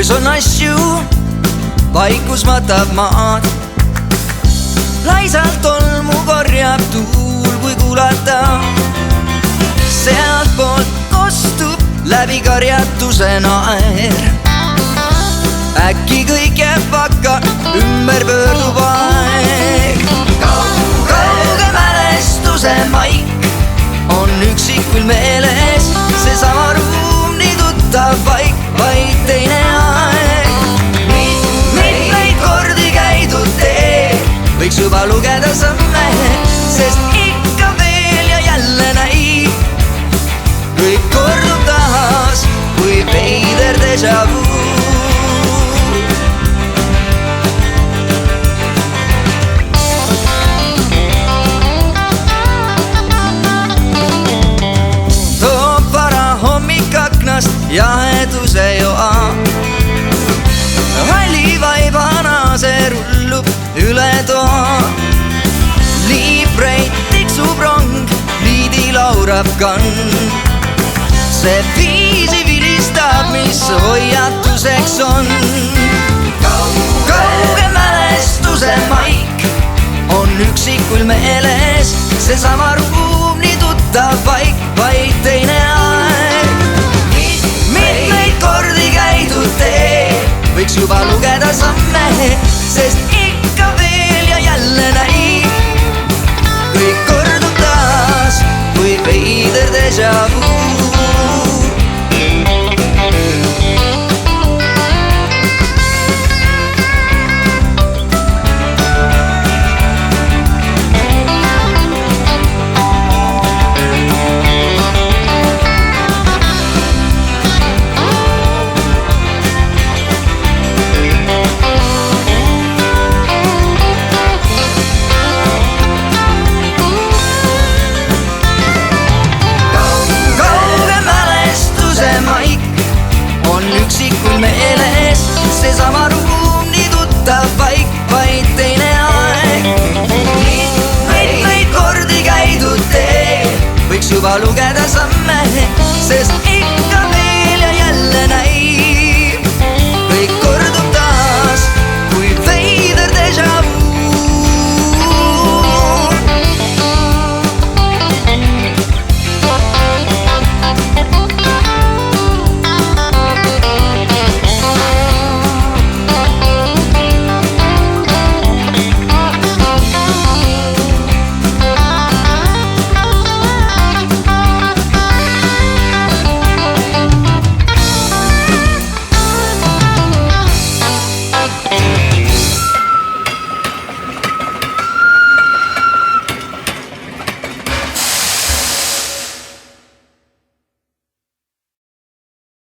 öös on asju, vaikus matab maad. Laisalt tolmu korjab tuul, kui kuulata. Sealt poolt kostub läbi karjatuse naer. Äkki kõik jääb vakka, ümber pöördub aeg. Kauge mälestuse maik on üksikul meeles. See sama ruum, nii tuttav paik, vaid teine aeg. Mitmeid kordi käidud tee, võiks juba lugeda samme, sest ikka veel ja jälle näib. Kõik kordub taas, kui veider déjà vu. Jaheduse joa halli vaibana see rullub üle toa. Liibreid tiksub rong, liidi laurab kand. See viisi vilistab, mis hoiatuseks on. Kauge mälestuse maik on üksikul meeles. See sama ruum, nii tuttav paik, vaid teine aeg. Mitmeid kordi käidud tee, võiks juba lugeda samme, sest ikka veel ja jälle näib. Kõik kordub taas, kui veider déjà vu. Üksikul meeles, see sama ruum, nii tuttav paik, vaid teine aeg. Mitmeid kordi käidud tee, võiks juba lugeda samme, sest